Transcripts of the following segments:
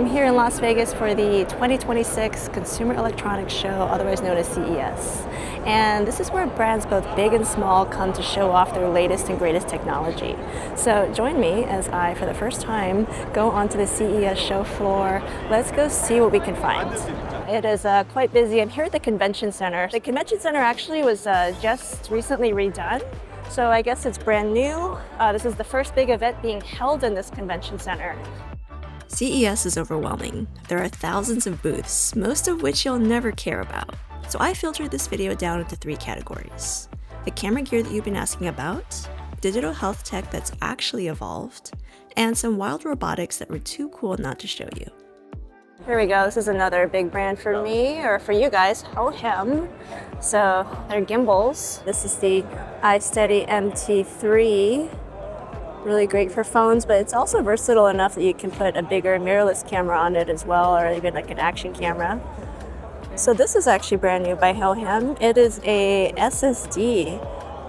I'm here in Las Vegas for the 2026 Consumer Electronics Show, otherwise known as CES. And this is where brands both big and small come to show off their latest and greatest technology. So join me as I, for the first time, go onto the CES show floor. Let's go see what we can find. It is quite busy. I'm here at the convention center. The convention center actually was just recently redone. So I guess it's brand new. This is the first big event being held in this convention center. CES is overwhelming. There are thousands of booths, most of which you'll never care about. So I filtered this video down into 3 categories. The camera gear that you've been asking about, digital health tech that's actually evolved, and some wild robotics that were too cool not to show you. Here we go. This is another big brand for me, or for you guys, Hohem. So they're gimbals. This is the iSteady MT3. Really great for phones, but it's also versatile enough that you can put a bigger mirrorless camera on it as well, or even like an action camera. So this is actually brand new by Hohem. It is a SSD,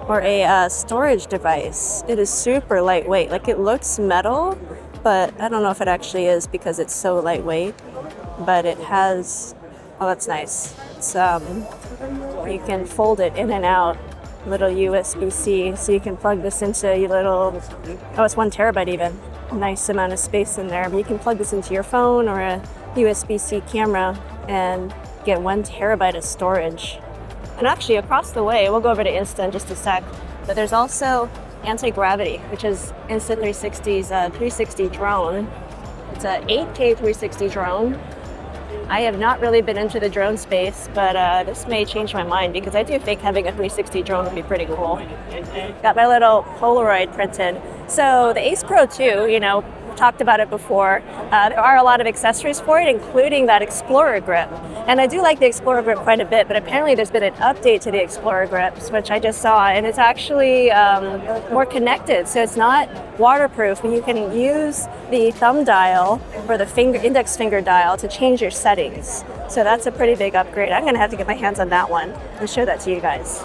or a storage device. It is super lightweight. Like, it looks metal, but I don't know if it actually is because it's so lightweight. But it has, oh, that's nice. It's you can fold it in and out. Little USB-C, so you can plug this into your little, oh, it's 1 terabyte even. Nice amount of space in there. But you can plug this into your phone or a USB-C camera and get 1 terabyte of storage. And actually, across the way, we'll go over to Insta in just a sec, but there's also anti-gravity, which is Insta360's 360 drone. It's a 8K 360 drone. I have not really been into the drone space, but this may change my mind because I do think having a 360 drone would be pretty cool. Got my little Polaroid printed. So the Ace Pro 2, you know, talked about it before. There are a lot of accessories for it, including that Explorer grip. And I do like the Explorer grip quite a bit, but apparently there's been an update to the Explorer grips, which I just saw, and it's actually more connected. So it's not waterproof, but you can use the thumb dial or the index finger dial to change your settings. So that's a pretty big upgrade. I'm gonna have to get my hands on that one and show that to you guys.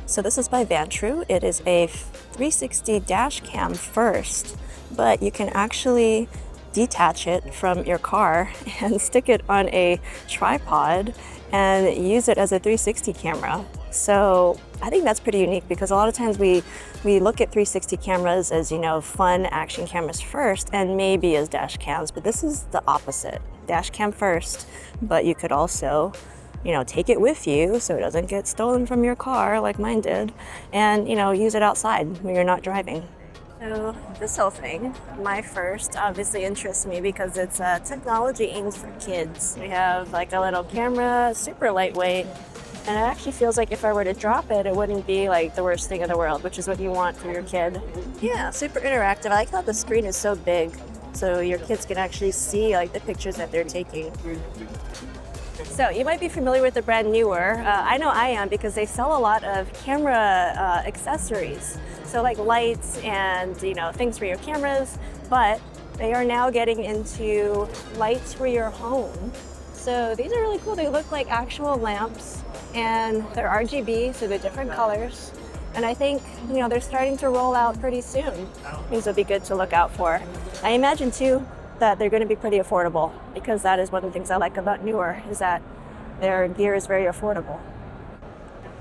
So this is by Vantru. It is a 360 dash cam first, but you can actually detach it from your car and stick it on a tripod and use it as a 360 camera. So I think that's pretty unique because a lot of times we look at 360 cameras as, you know, fun action cameras first and maybe as dash cams, but this is the opposite. Dash cam first, but you could also, you know, take it with you so it doesn't get stolen from your car like mine did, and, you know, use it outside when you're not driving. So this whole thing, my first, obviously interests me because it's technology aimed for kids. We have like a little camera, super lightweight, and it actually feels like if I were to drop it, it wouldn't be like the worst thing in the world, which is what you want for your kid. Yeah, super interactive. I like how the screen is so big, so your kids can actually see like the pictures that they're taking. So you might be familiar with the brand Neewer. I know I am because they sell a lot of camera accessories. So like lights and, you know, things for your cameras, but they are now getting into lights for your home. So these are really cool. They look like actual lamps and they're RGB, so they're different colors. And I think, you know, they're starting to roll out pretty soon. These will be good to look out for. I imagine too that they're going to be pretty affordable because that is one of the things I like about Neewer, is that their gear is very affordable.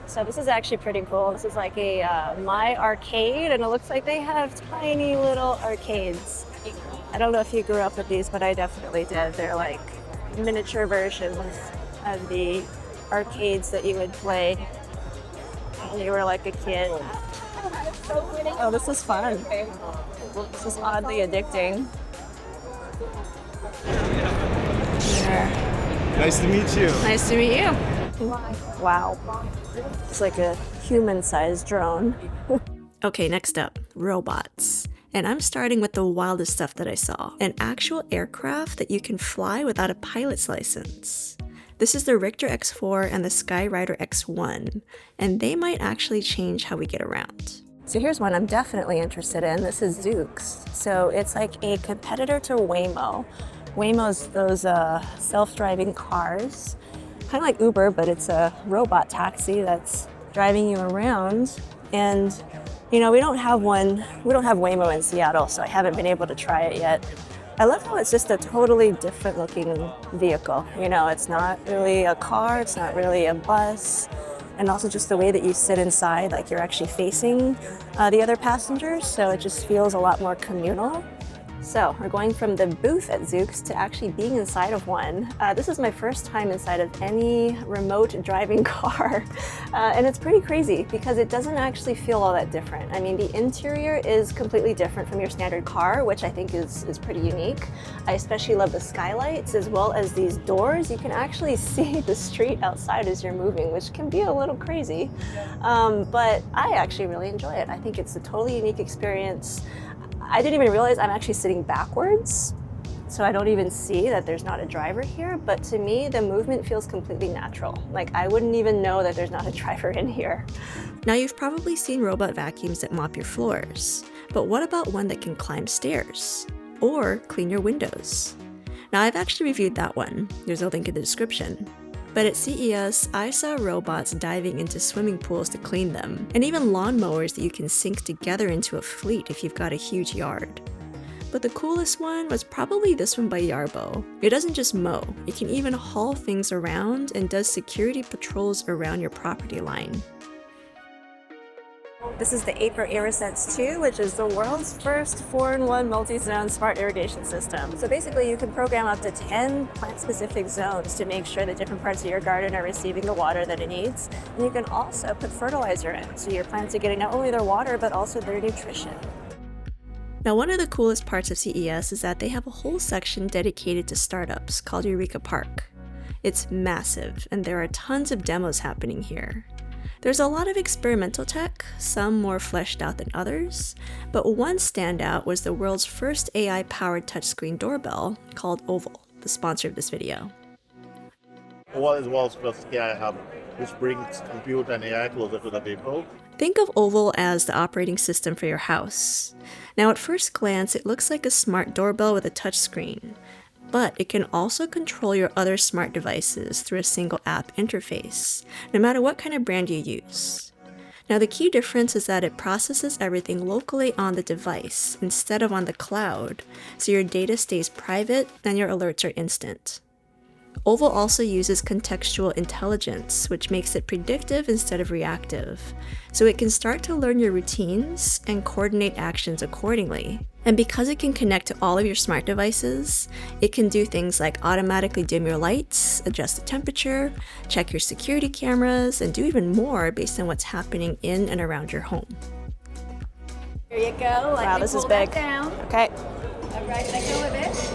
So this is actually pretty cool. This is like a My Arcade, and it looks like they have tiny little arcades. I don't know if you grew up with these, but I definitely did. They're like miniature versions of the arcades that you would play when you were like a kid. Oh, this is fun. This is oddly addicting. Yeah. Nice to meet you. Nice to meet you. Wow. It's like a human-sized drone. Okay, next up, robots. And I'm starting with the wildest stuff that I saw. An actual aircraft that you can fly without a pilot's license. This is the Richter X4 and the Skyrider X1, and they might actually change how we get around. So here's one I'm definitely interested in. This is Zoox. So it's like a competitor to Waymo. Waymo's those self-driving cars. Kind of like Uber, but it's a robot taxi that's driving you around. And, you know, we don't have Waymo in Seattle, so I haven't been able to try it yet. I love how it's just a totally different looking vehicle. You know, it's not really a car, it's not really a bus. And also just the way that you sit inside, like you're actually facing the other passengers, so it just feels a lot more communal. So we're going from the booth at Zoox to actually being inside of one. This is my first time inside of any remote driving car. And it's pretty crazy because it doesn't actually feel all that different. I mean, the interior is completely different from your standard car, which I think is pretty unique. I especially love the skylights as well as these doors. You can actually see the street outside as you're moving, which can be a little crazy. But I actually really enjoy it. I think it's a totally unique experience. I didn't even realize I'm actually sitting backwards, so I don't even see that there's not a driver here, but to me, the movement feels completely natural. Like, I wouldn't even know that there's not a driver in here. Now, you've probably seen robot vacuums that mop your floors, but what about one that can climb stairs or clean your windows? Now, I've actually reviewed that one. There's a link in the description. But at CES, I saw robots diving into swimming pools to clean them, and even lawnmowers that you can sync together into a fleet if you've got a huge yard. But the coolest one was probably this one by Wearable. It doesn't just mow, it can even haul things around and does security patrols around your property line. This is the Irrisense 2, which is the world's first 4-in-1 multi-zone smart irrigation system. So basically you can program up to 10 plant-specific zones to make sure that different parts of your garden are receiving the water that it needs. And you can also put fertilizer in, so your plants are getting not only their water, but also their nutrition. Now, one of the coolest parts of CES is that they have a whole section dedicated to startups called Eureka Park. It's massive, and there are tons of demos happening here. There's a lot of experimental tech, some more fleshed out than others, but one standout was the world's first AI-powered touchscreen doorbell called Oval, the sponsor of this video. Oval is the world's first AI hub, which brings compute and AI closer to the people. Think of Oval as the operating system for your house. Now, at first glance, it looks like a smart doorbell with a touchscreen, but it can also control your other smart devices through a single app interface, no matter what kind of brand you use. Now, the key difference is that it processes everything locally on the device instead of on the cloud, so your data stays private and your alerts are instant. Oval also uses contextual intelligence, which makes it predictive instead of reactive, so it can start to learn your routines and coordinate actions accordingly. And because it can connect to all of your smart devices, it can do things like automatically dim your lights, adjust the temperature, check your security cameras, and do even more based on what's happening in and around your home. Here you go. Wow, this is big. Down. Okay. All right, let go of it.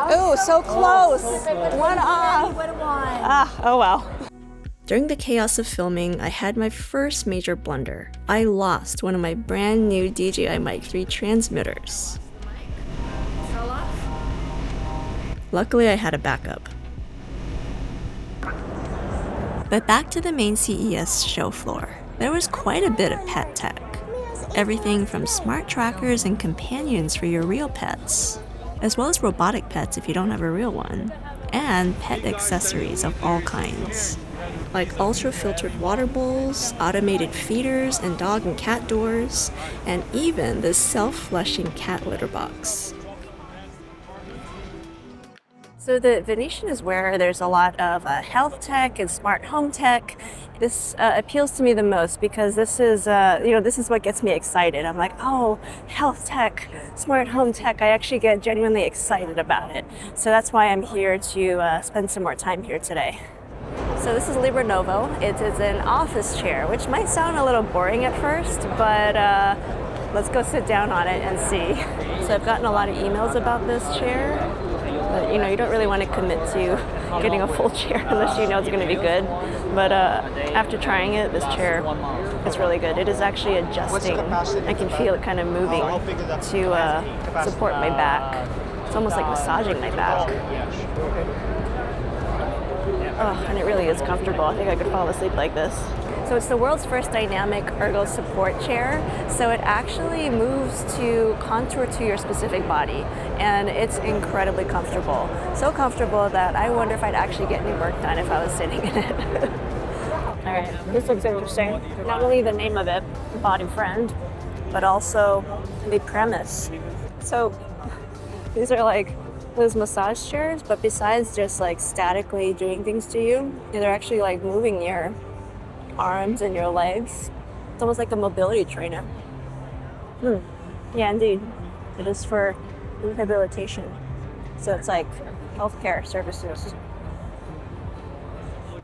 Oh, so close. One off. What a one. Ah, oh well. During the chaos of filming, I had my first major blunder. I lost one of my brand new DJI Mic 3 transmitters. Fell off. Luckily, I had a backup. But back to the main CES show floor. There was quite a bit of pet tech. Everything from smart trackers and companions for your real pets, as well as robotic pets if you don't have a real one, and pet accessories of all kinds, like ultra-filtered water bowls, automated feeders and dog and cat doors, and even this self-flushing cat litter box. So the Venetian is where there's a lot of health tech and smart home tech. This appeals to me the most because this is, this is what gets me excited. I'm like, oh, health tech, smart home tech. I actually get genuinely excited about it. So that's why I'm here to spend some more time here today. So this is Novo. It is an office chair, which might sound a little boring at first, but let's go sit down on it and see. So I've gotten a lot of emails about this chair. But, you don't really want to commit to getting a full chair unless you know it's going to be good. But after trying it, this chair is really good. It is actually adjusting. I can feel it kind of moving to support my back. It's almost like massaging my back. Oh, and it really is comfortable. I think I could fall asleep like this. So it's the world's first dynamic ergo support chair. So it actually moves to contour to your specific body. And it's incredibly comfortable. So comfortable that I wonder if I'd actually get any work done if I was sitting in it. All right, this looks interesting. Not only the name of it, Body Friend, but also the premise. So these are like those massage chairs, but besides just like statically doing things to you, they're actually like moving your arms and your legs. It's almost like a mobility trainer. Yeah, indeed. It is for rehabilitation. So it's like healthcare services.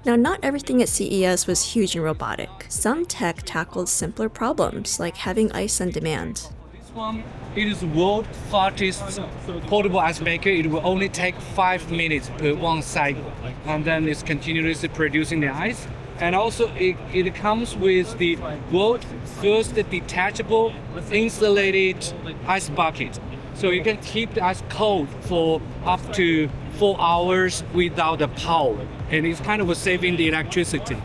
Now, not everything at CES was huge and robotic. Some tech tackled simpler problems, like having ice on demand. This one, it is world's fastest portable ice maker. It will only take 5 minutes per one cycle, and then it's continuously producing the ice. And also, it comes with the world's first detachable insulated ice bucket. So you can keep the ice cold for up to 4 hours without the power. And it's kind of saving the electricity.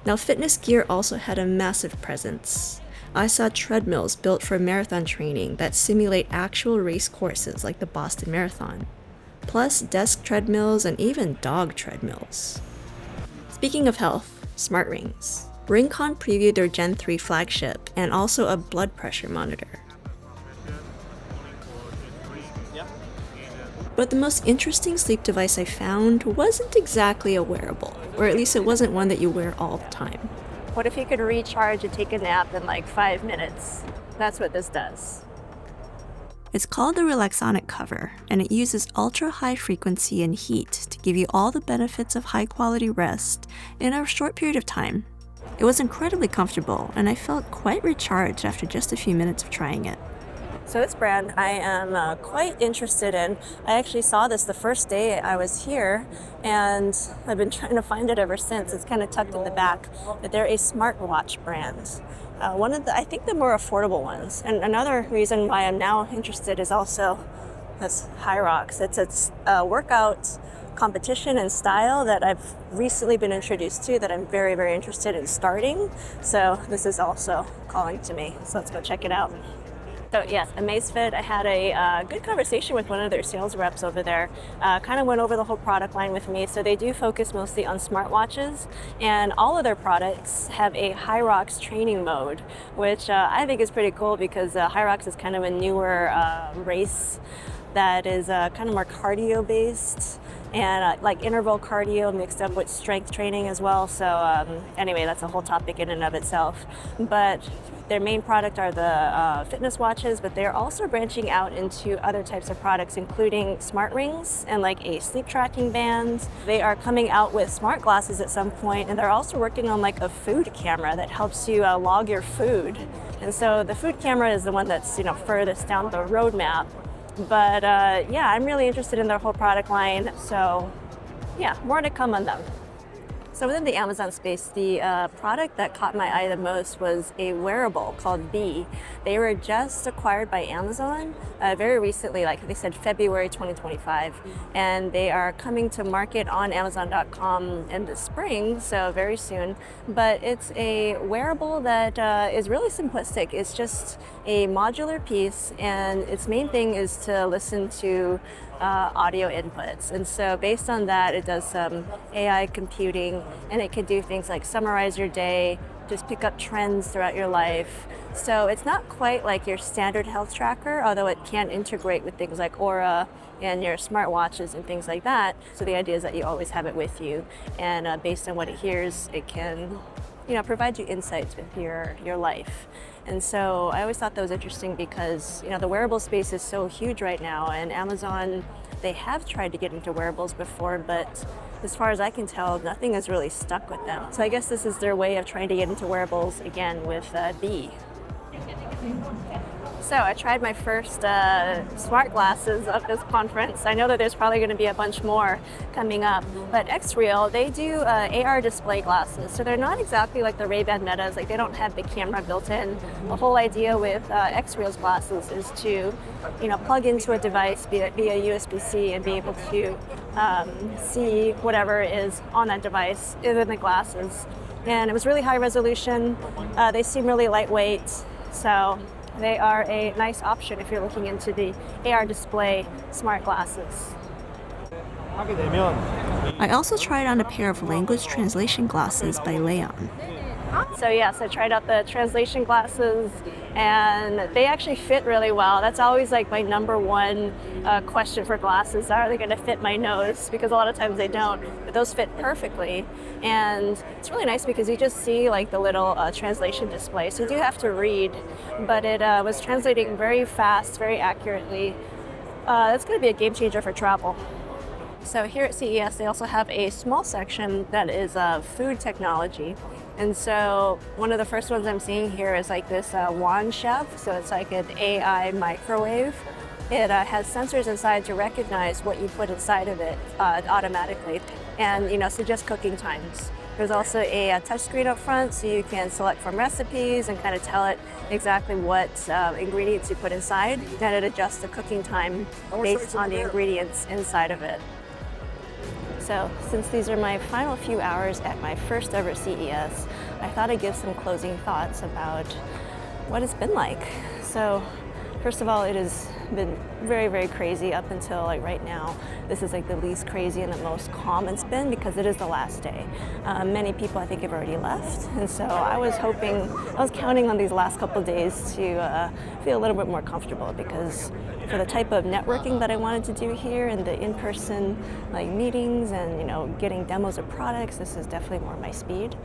Now, fitness gear also had a massive presence. I saw treadmills built for marathon training that simulate actual race courses like the Boston Marathon, plus desk treadmills and even dog treadmills. Speaking of health, smart rings. RingCon previewed their Gen 3 flagship and also a blood pressure monitor. But the most interesting sleep device I found wasn't exactly a wearable, or at least it wasn't one that you wear all the time. What if you could recharge and take a nap in like 5 minutes? That's what this does. It's called the Relaxonic cover, and it uses ultra-high frequency and heat to give you all the benefits of high-quality rest in a short period of time. It was incredibly comfortable, and I felt quite recharged after just a few minutes of trying it. So this brand I am quite interested in. I actually saw this the first day I was here, and I've been trying to find it ever since. It's kind of tucked in the back, but they're a smartwatch brand. One of the, I think, the more affordable ones. And another reason why I'm now interested is also this Hyrox. It's a workout competition and style that I've recently been introduced to that I'm very, very interested in starting. So this is also calling to me. So let's go check it out. So yes, Amazfit, I had a good conversation with one of their sales reps over there. Kind of went over the whole product line with me. So they do focus mostly on smartwatches, and all of their products have a Hyrox training mode, which I think is pretty cool because Hyrox is kind of a newer race that is kind of more cardio based and like interval cardio mixed up with strength training as well. So anyway, that's a whole topic in and of itself. But their main product are the fitness watches, but they're also branching out into other types of products, including smart rings and like a sleep tracking band. They are coming out with smart glasses at some point, and they're also working on like a food camera that helps you log your food. And so the food camera is the one that's furthest down the roadmap. But yeah, I'm really interested in their whole product line. So yeah, more to come on them. So within the Amazon space, the product that caught my eye the most was a wearable called Bee. They were just acquired by Amazon very recently, like they said February 2025, and they are coming to market on Amazon.com in the spring, so very soon. But it's a wearable that is really simplistic. It's just a modular piece, and its main thing is to listen to audio inputs. And so based on that, it does some AI computing, and it can do things like summarize your day, just pick up trends throughout your life. So it's not quite like your standard health tracker, although it can integrate with things like Aura and your smartwatches and things like that. So the idea is that you always have it with you, and based on what it hears, it can provide you insights with your life. And so I always thought that was interesting because the wearable space is so huge right now, and Amazon, they have tried to get into wearables before, but as far as I can tell, nothing has really stuck with them. So I guess this is their way of trying to get into wearables again with Bee. So I tried my first smart glasses of this conference. I know that there's probably going to be a bunch more coming up, but XReal, they do AR display glasses. So they're not exactly like the Ray-Ban Metas, like they don't have the camera built in. The whole idea with XReal's glasses is to plug into a device via USB-C and be able to see whatever is on that device in the glasses. And it was really high resolution. They seem really lightweight. So they are a nice option if you're looking into the AR display smart glasses. I also tried on a pair of language translation glasses by Leon. So yes, I tried out the translation glasses and they actually fit really well. That's always like my number one question for glasses. Are they going to fit my nose? Because a lot of times they don't, but those fit perfectly. And it's really nice because you just see like the little translation display. So you do have to read, but it was translating very fast, very accurately. That's going to be a game changer for travel. So here at CES, they also have a small section that is food technology. And so one of the first ones I'm seeing here is like this Wand Chef. So it's like an AI microwave. It has sensors inside to recognize what you put inside of it automatically and, suggest cooking times. There's also a touchscreen up front so you can select from recipes and kind of tell it exactly what ingredients you put inside. Then it adjusts the cooking time based on the ingredients inside of it. So since these are my final few hours at my first ever CES, I thought I'd give some closing thoughts about what it's been like. So first of all, it has been very, very crazy up until like right now. This is like the least crazy and the most calm it's been because it is the last day. Many people I think have already left. And so I was counting on these last couple of days to feel a little bit more comfortable because for the type of networking that I wanted to do here and the in-person like meetings and getting demos of products, this is definitely more my speed.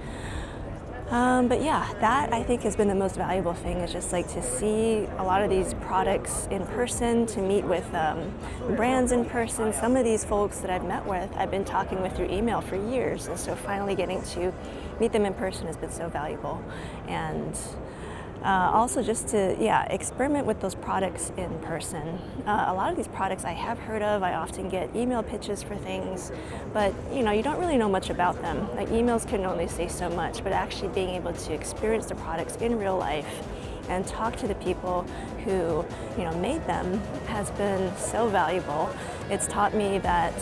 But yeah, that I think has been the most valuable thing is just like to see a lot of these products in person, to meet with brands in person. Some of these folks that I've met with, I've been talking with through email for years. And so finally getting to meet them in person has been so valuable. And also just to, experiment with those products in person. A lot of these products I have heard of. I often get email pitches for things, but you don't really know much about them. Like emails can only say so much, but actually being able to experience the products in real life and talk to the people who, made them has been so valuable. It's taught me that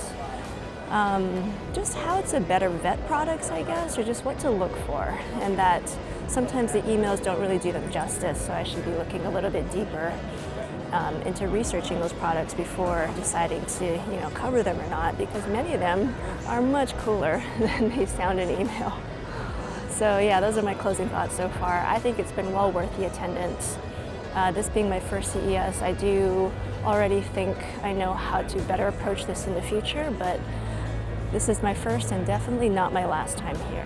just how to better vet products, I guess, or just what to look for, and that sometimes the emails don't really do them justice, so I should be looking a little bit deeper into researching those products before deciding to, cover them or not, because many of them are much cooler than they sound in email. So yeah, those are my closing thoughts so far. I think it's been well worth the attendance. This being my first CES, I do already think I know how to better approach this in the future, but this is my first and definitely not my last time here.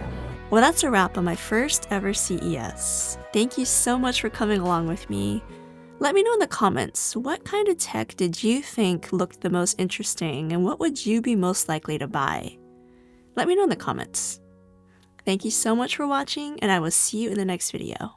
Well, that's a wrap on my first ever CES. Thank you so much for coming along with me. Let me know in the comments, what kind of tech did you think looked the most interesting and what would you be most likely to buy? Let me know in the comments. Thank you so much for watching and I will see you in the next video.